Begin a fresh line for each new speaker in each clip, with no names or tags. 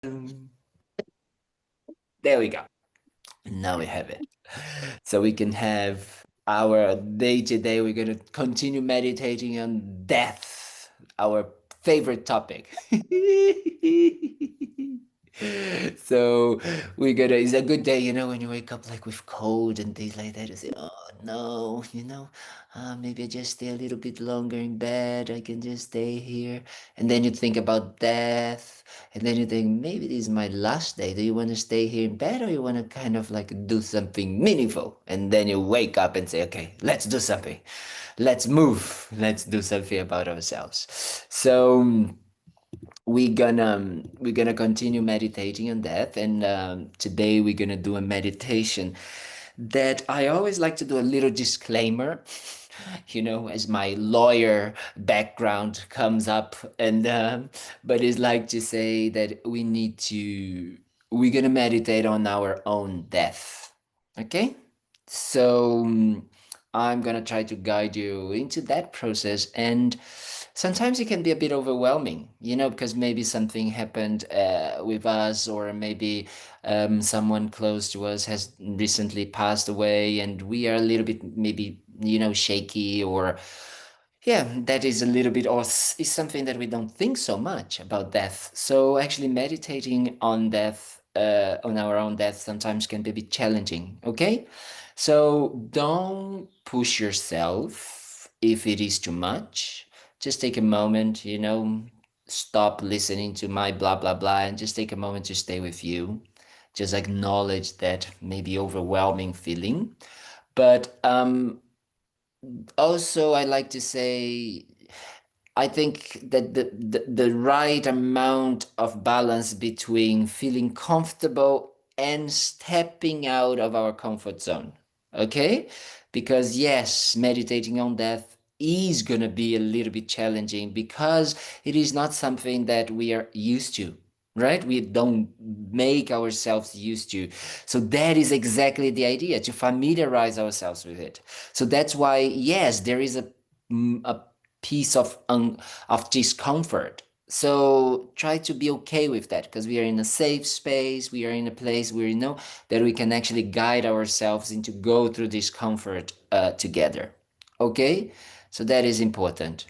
There we go. Now we have it. So we can have our day to day. We're going to continue meditating on death, our favorite topic. So we're gonna, it's a good day, when you wake up like with cold and things like that. You say, oh no, maybe I just stay a little bit longer in bed. I can just stay here. And then you think about death. And then you think, maybe this is my last day. Do you want to stay here in bed or you want to kind of like do something meaningful? And then you wake up and say, okay, let's do something. Let's move. Let's do something about ourselves. So we're gonna continue meditating on that, and today we're gonna do a meditation that I always like to do a little disclaimer, as my lawyer background comes up, and but it's like to say that we're gonna meditate on our own death. Okay, so I'm gonna try to guide you into that process, and sometimes it can be a bit overwhelming, because maybe something happened with us, or maybe someone close to us has recently passed away, and we are a little bit maybe, shaky, or yeah, that is a little bit, or is something that we don't think so much about death. So actually, meditating on death, on our own death, sometimes can be a bit challenging. Okay, so don't push yourself if it is too much. Just take a moment, stop listening to my blah blah blah, and just take a moment to stay with you. Just acknowledge that maybe overwhelming feeling, but also I like to say, I think that the right amount of balance between feeling comfortable and stepping out of our comfort zone. Okay? Because yes, meditating on death is going to be a little bit challenging because it is not something that we are used to, right? We don't make ourselves used to. So that is exactly the idea, to familiarize ourselves with it. So that's why, yes, there is a piece of discomfort. So try to be okay with that, because we are in a safe space. We are in a place where that we can actually guide ourselves into go through discomfort together. Okay, so that is important.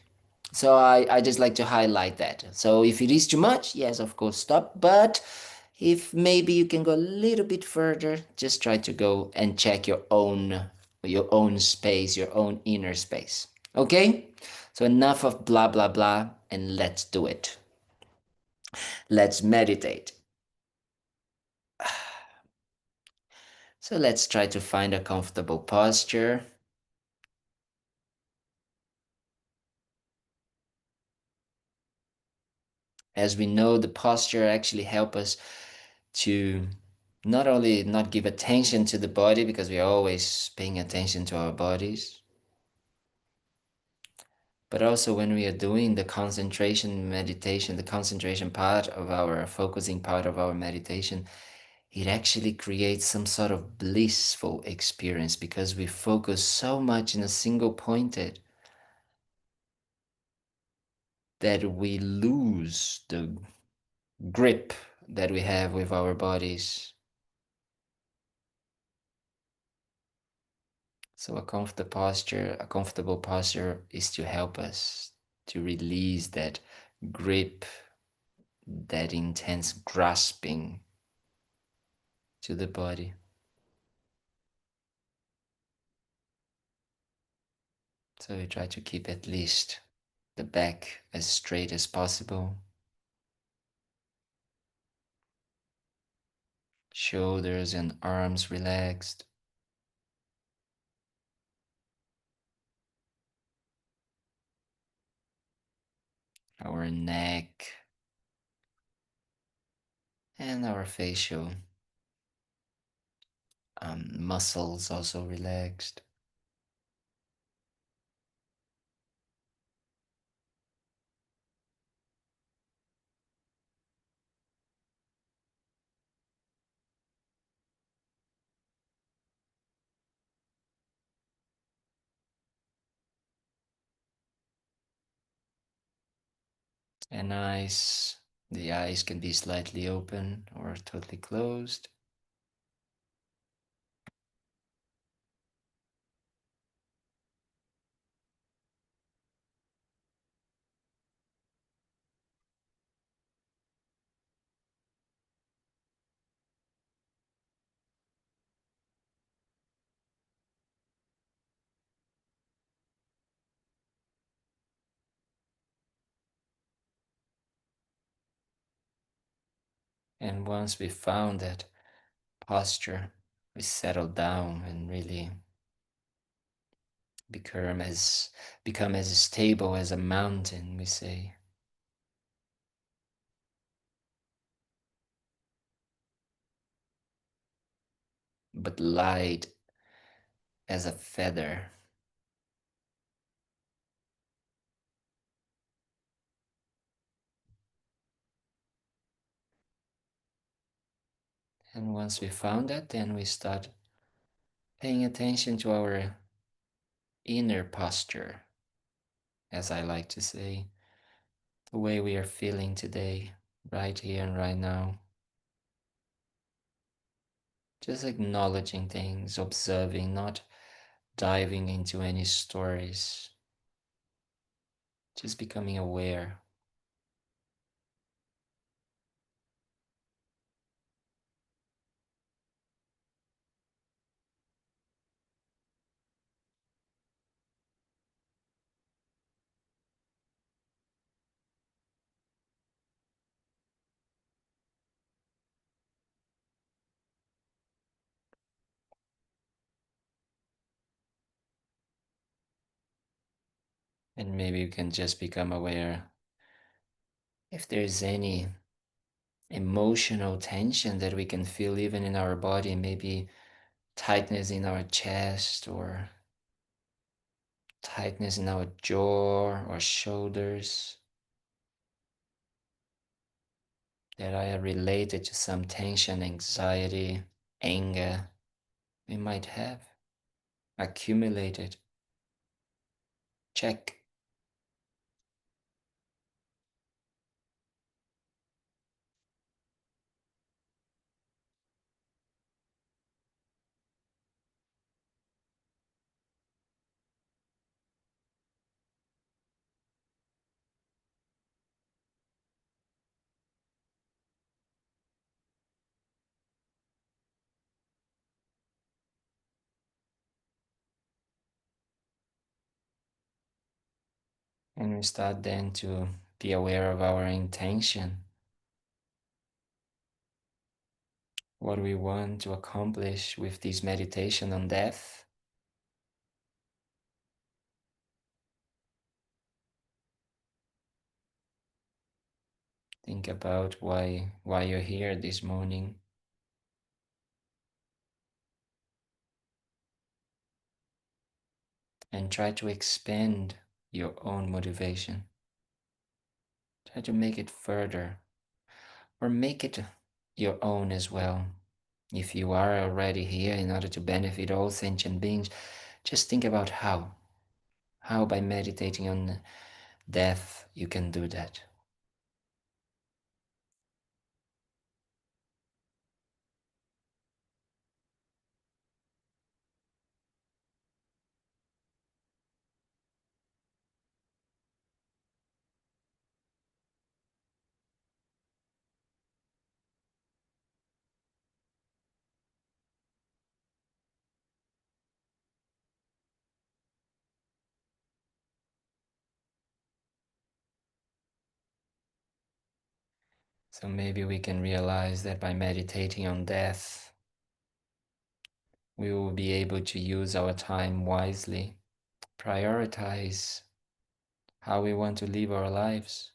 So I just like to highlight that. So if it is too much, yes, of course, stop. But if maybe you can go a little bit further, just try to go and check your own space, your own inner space. Okay? So enough of blah blah blah, and let's do it. Let's meditate. So let's try to find a comfortable posture. As we know, the posture actually help us to not only not give attention to the body, because we are always paying attention to our bodies, but also when we are doing the concentration meditation, the concentration part of our focusing part of our meditation, it actually creates some sort of blissful experience, because we focus so much in a single pointed that we lose the grip that we have with our bodies. So a comfortable posture is to help us to release that grip, that intense grasping to the body. So we try to keep at least the back as straight as possible. Shoulders and arms relaxed. Our neck and our facial muscles also relaxed. A nice The eyes can be slightly open or totally closed. And once we found that posture, we settle down and really become as stable as a mountain, we say. But light as a feather. And once we found that, then we start paying attention to our inner posture, as I like to say, the way we are feeling today, right here and right now. Just acknowledging things, observing, not diving into any stories, just becoming aware. And maybe you can just become aware if there's any emotional tension that we can feel even in our body, maybe tightness in our chest or tightness in our jaw or shoulders that are related to some tension, anxiety, anger we might have accumulated. Check. And we start then to be aware of our intention, what we want to accomplish with this meditation on death. Think about why you're here this morning and try to expand your own motivation. Try to make it further or make it your own as well. If you are already here in order to benefit all sentient beings, just think about how. How by meditating on death you can do that. So maybe we can realize that by meditating on death, we will be able to use our time wisely, prioritize how we want to live our lives.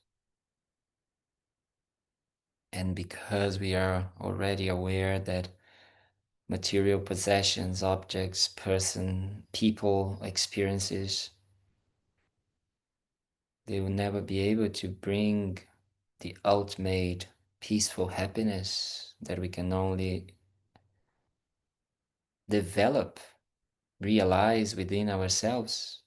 And because we are already aware that material possessions, objects, person, people, experiences, they will never be able to bring the ultimate peaceful happiness that we can only develop, realize within ourselves.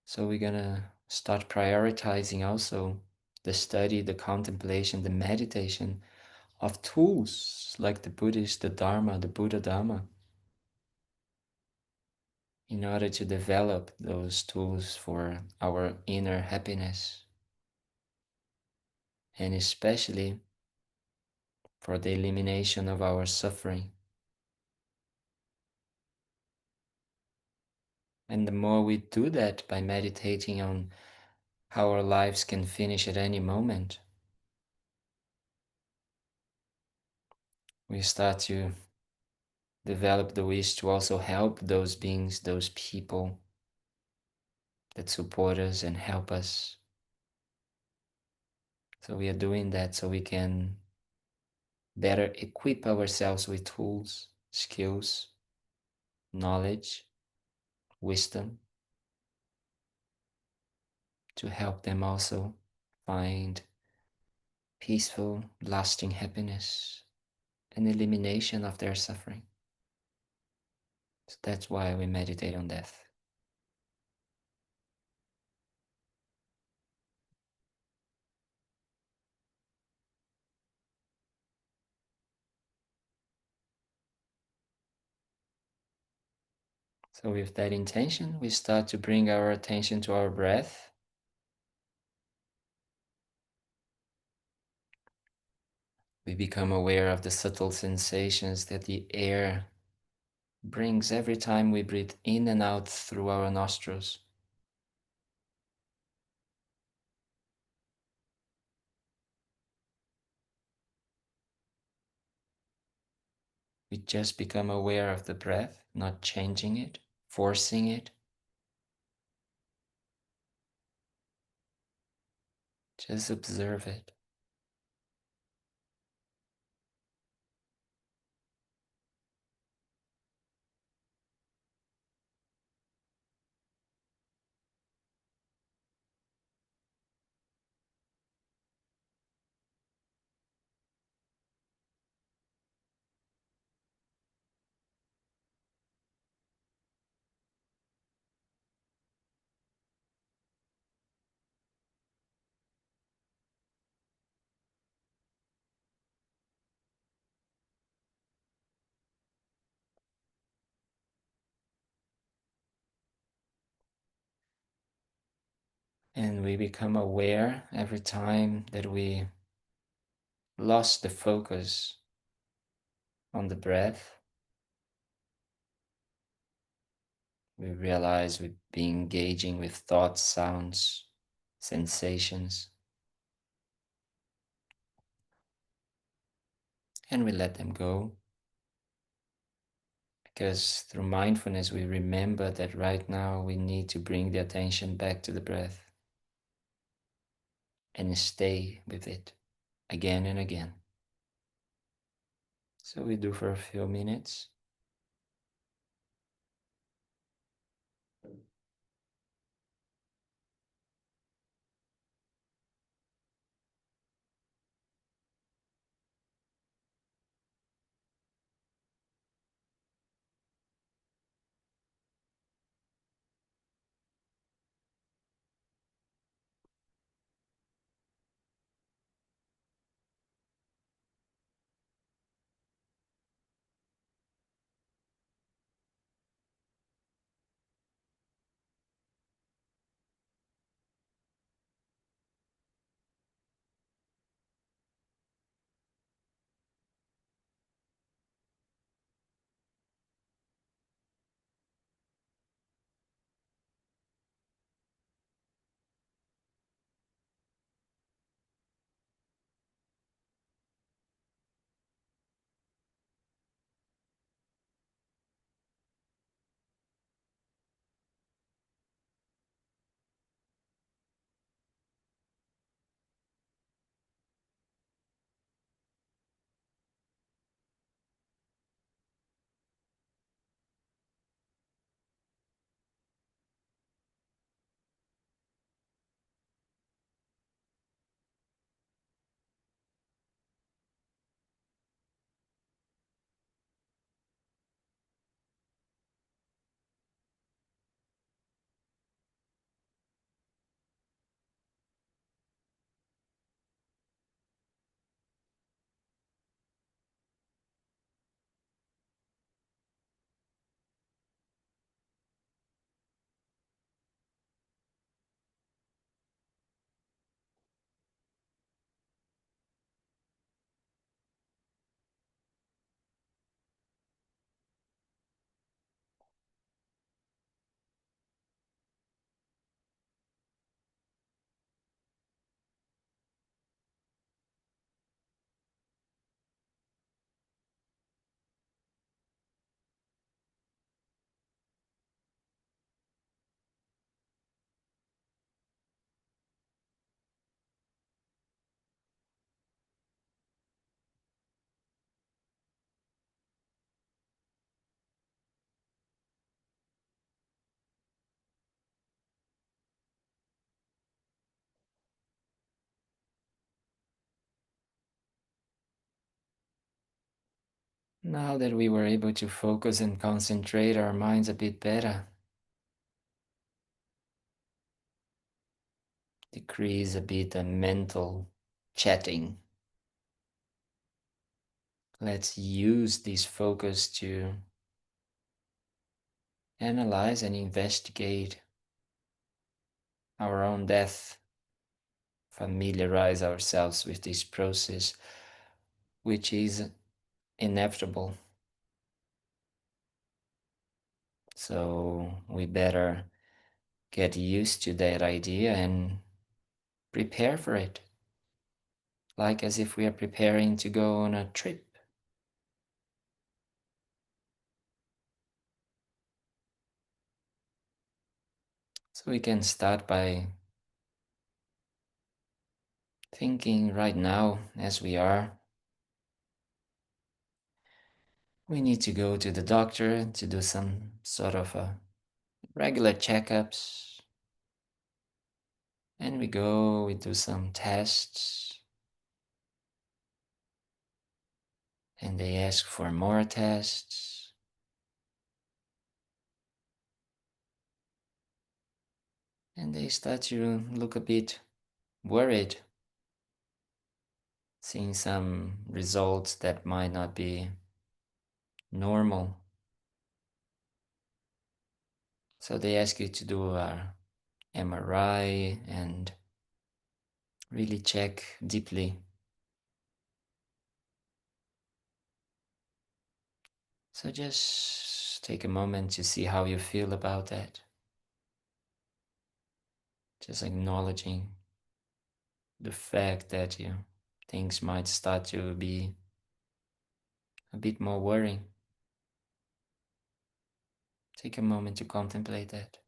So we're gonna start prioritizing also the study, the contemplation, the meditation of tools like the Buddhist, the Dharma, the Buddha Dharma, in order to develop those tools for our inner happiness, and especially for the elimination of our suffering. And the more we do that by meditating on how our lives can finish at any moment, we start to develop the wish to also help those beings, those people that support us and help us. So we are doing that so we can better equip ourselves with tools, skills, knowledge, wisdom to help them also find peaceful, lasting happiness and elimination of their suffering. So that's why we meditate on death. So with that intention, we start to bring our attention to our breath. We become aware of the subtle sensations that the air brings every time we breathe in and out through our nostrils. We just become aware of the breath, not changing it, forcing it. Just observe it. And we become aware every time that we lost the focus on the breath. We realize we've been engaging with thoughts, sounds, sensations, and we let them go. Because through mindfulness, we remember that right now we need to bring the attention back to the breath and stay with it again and again. So we do for a few minutes. Now that we were able to focus and concentrate our minds a bit better, decrease a bit the mental chatting. Let's use this focus to analyze and investigate our own death, familiarize ourselves with this process, which is inevitable. So we better get used to that idea and prepare for it, like as if we are preparing to go on a trip. So we can start by thinking right now, as we are, we need to go to the doctor to do some sort of a regular checkups. And we do some tests, and they ask for more tests. And they start to look a bit worried, seeing some results that might not be normal. So they ask you to do a MRI and really check deeply. So just take a moment to see how you feel about that. Just acknowledging the fact that things might start to be a bit more worrying. Take a moment to contemplate that.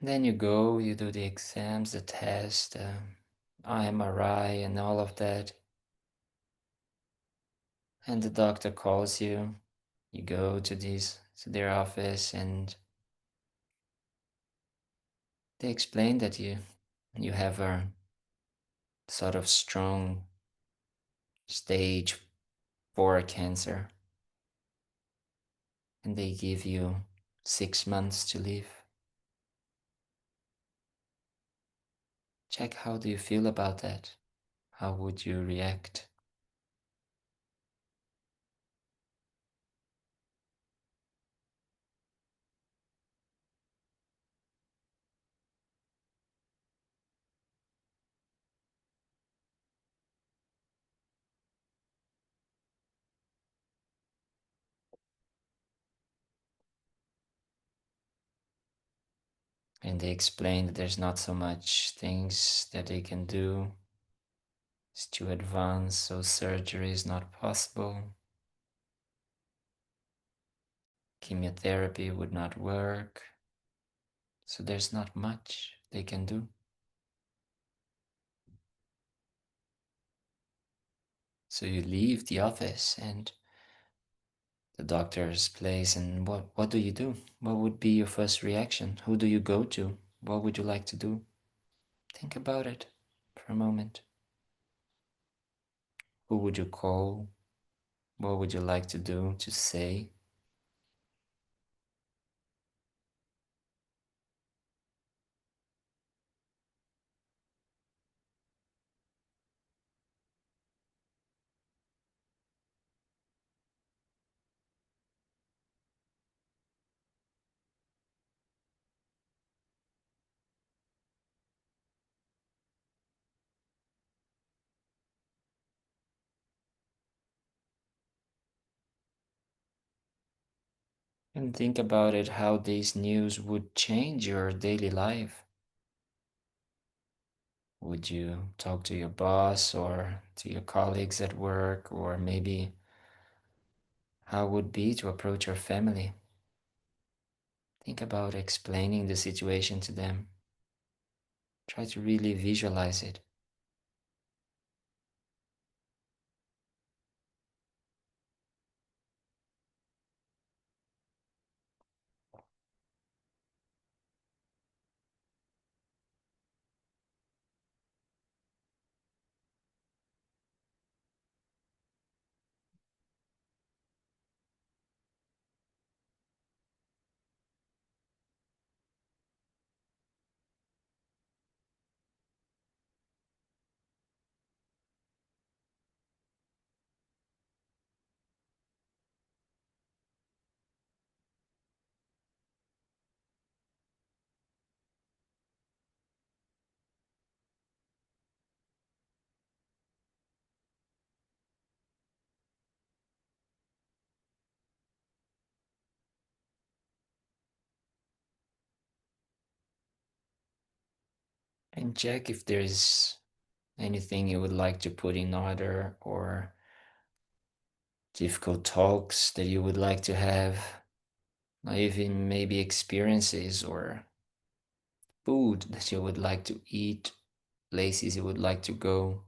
Then you go, you do the exams, the test, MRI, and all of that. And the doctor calls you. You go to their office, and they explain that you have a sort of strong stage 4 cancer, and they give you 6 months to live. Check, how do you feel about that? How would you react? And they explain that there's not so much things that they can do. It's too advanced, so surgery is not possible. Chemotherapy would not work. So there's not much they can do. So you leave the office and the doctor's place, and what do you do? What would be your first reaction? Who do you go to? What would you like to do? Think about it for a moment. Who would you call? What would you like to do, to say? And think about it, how these news would change your daily life. Would you talk to your boss or to your colleagues at work, or maybe how it would be to approach your family. Think about explaining the situation to them. Try to really visualize it. And check if there is anything you would like to put in order or difficult talks that you would like to have, or even maybe experiences or food that you would like to eat, places you would like to go.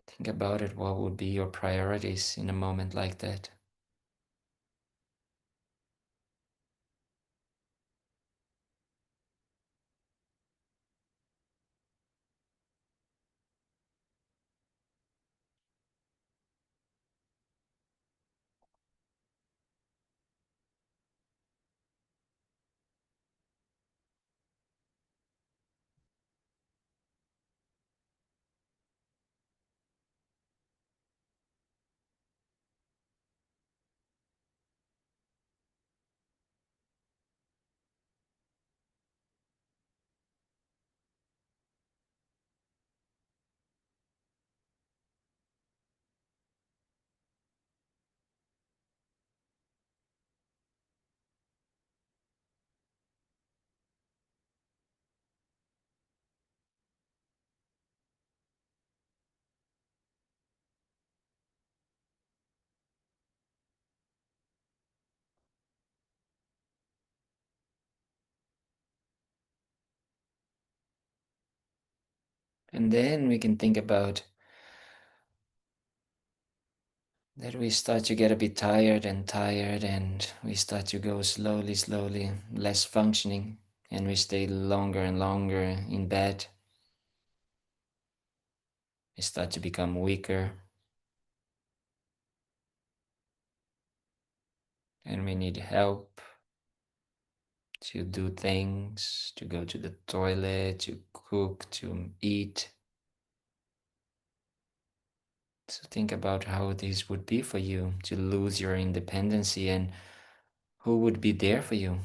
Think about it. What would be your priorities in a moment like that? And then we can think about that we start to get a bit tired and we start to go slowly, less functioning, and we stay longer and longer in bed. We start to become weaker and we need help to do things, to go to the toilet, to cook, to eat. So think about how this would be for you to lose your independency and who would be there for you.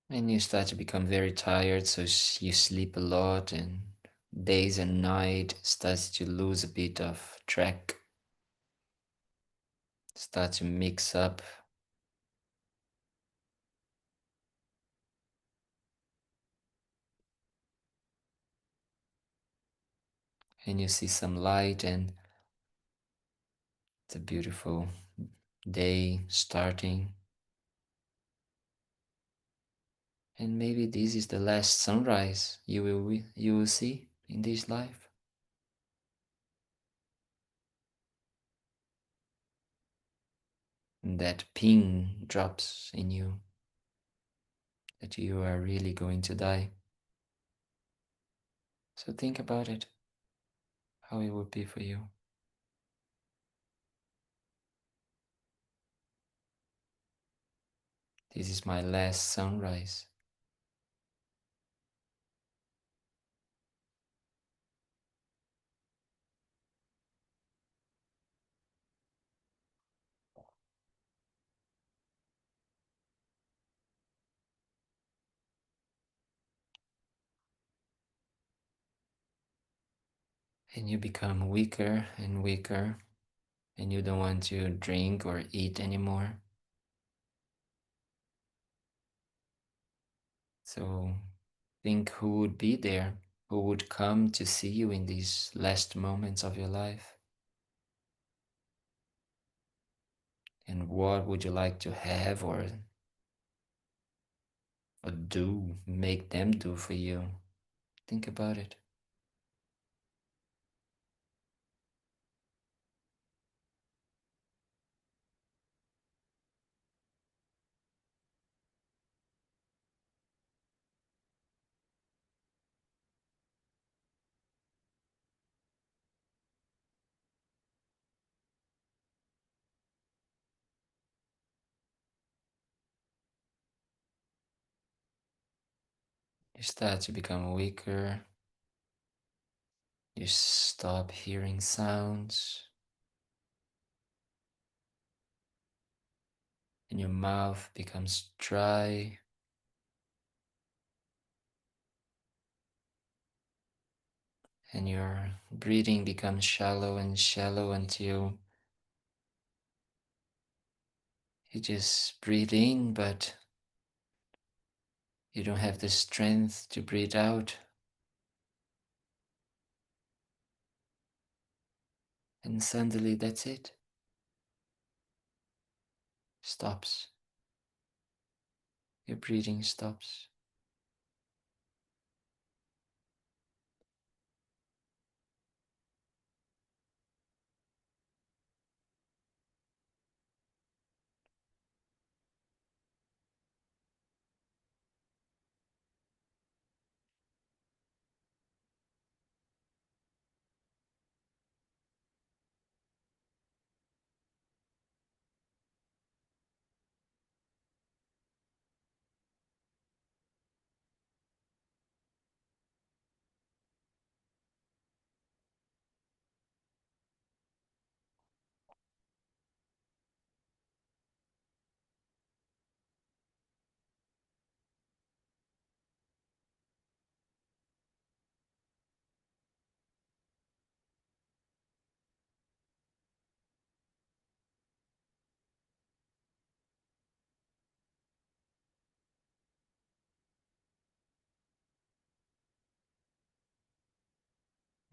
And you start to become very tired, so you sleep a lot, and days and night starts to lose a bit of track, start to mix up, and you see some light, and it's a beautiful day starting. And maybe this is the last sunrise you will see in this life. And that ping drops in you that you are really going to die. So think about it, how it would be for you. This is my last sunrise. and you become weaker and weaker, and you don't want to drink or eat anymore. So think who would be there, who would come to see you in these last moments of your life. And what would you like to have or do, make them do for you? Think about it. You start to become weaker. You stop hearing sounds. And your mouth becomes dry. And your breathing becomes shallow and shallow until you just breathe in, but you don't have the strength to breathe out. And suddenly that's it. Stops. Your breathing stops.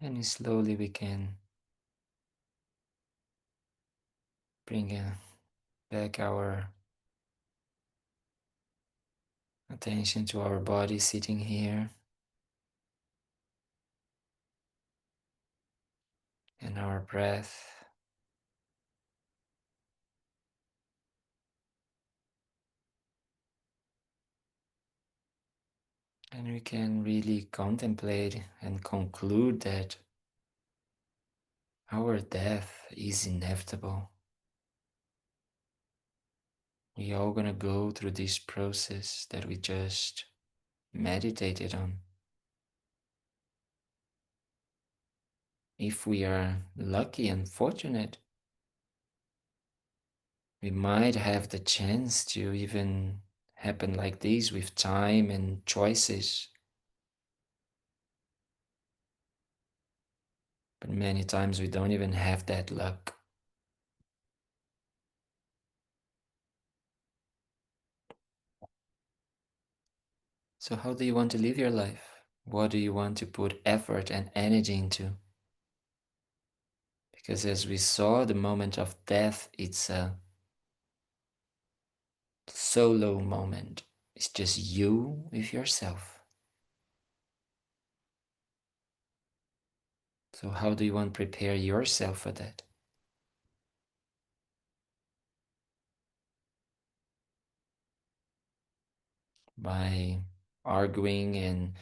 And slowly we can bring back our attention to our body sitting here and our breath. And we can really contemplate and conclude that our death is inevitable. We all gonna go through this process that we just meditated on. If we are lucky and fortunate, we might have the chance to even happen like this with time and choices. But many times we don't even have that luck. So how do you want to live your life? What do you want to put effort and energy into? Because as we saw, the moment of death, it's a solo moment. It's just you with yourself. So how do you want to prepare yourself for that? By arguing and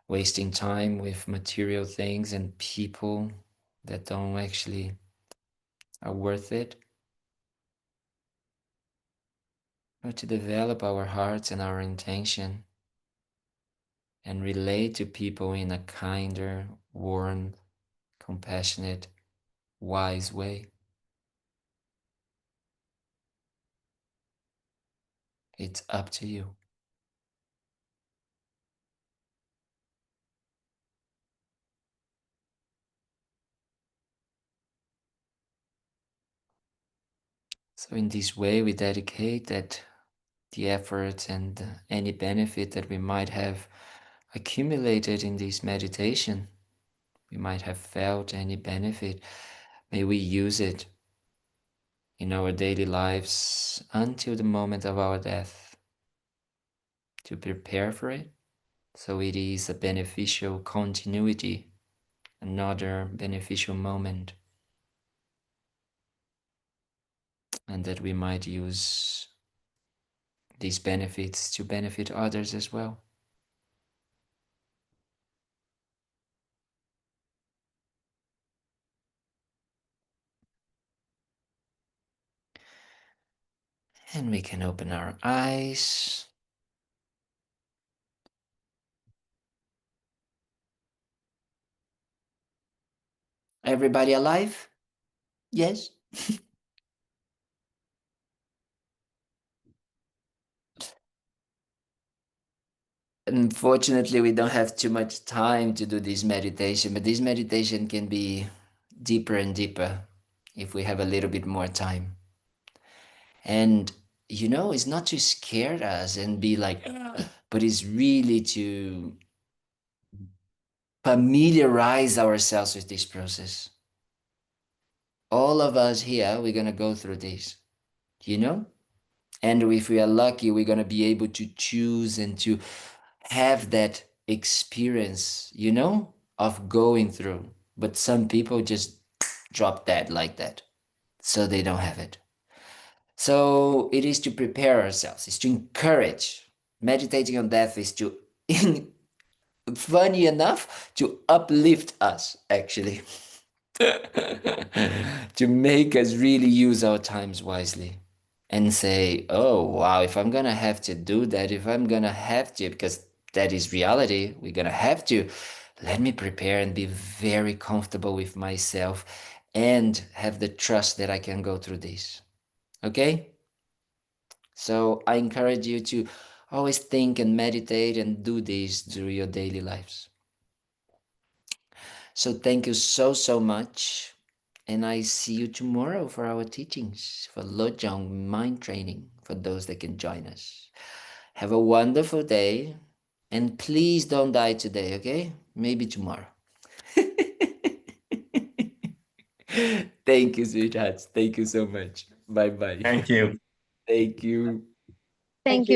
wasting time with material things and people that don't actually are worth it? Or to develop our hearts and our intention and relate to people in a kinder, warm, compassionate, wise way? It's up to you. So in this way, we dedicate that the effort and any benefit that we might have accumulated in this meditation, we might have felt any benefit, may we use it in our daily lives until the moment of our death to prepare for it. So it is a beneficial continuity, another beneficial moment, and that we might use these benefits to benefit others as well. And we can open our eyes. Everybody alive? Yes? Unfortunately, we don't have too much time to do this meditation, but this meditation can be deeper and deeper if we have a little bit more time. And it's not to scare us and be like, "Ugh," but it's really to familiarize ourselves with this process. All of us here, we're going to go through this, you know? And if we are lucky, we're going to be able to choose and to have that experience, of going through. But some people just drop dead like that. So they don't have it. So it is to prepare ourselves, it's to encourage. Meditating on death is to, funny enough, to uplift us, actually. To make us really use our times wisely and say, oh, wow, if I'm going to have to do that, if I'm going to have to, because that is reality, we're going to have to, let me prepare and be very comfortable with myself and have the trust that I can go through this. Okay? So I encourage you to always think and meditate and do this through your daily lives. So thank you so, so much. And I see you tomorrow for our teachings, for Lojong mind training, for those that can join us. Have a wonderful day. And please don't die today, okay? Maybe tomorrow. Thank you, sweethearts. Thank you so much. Bye bye.
Thank you.
Thank you.
Thank you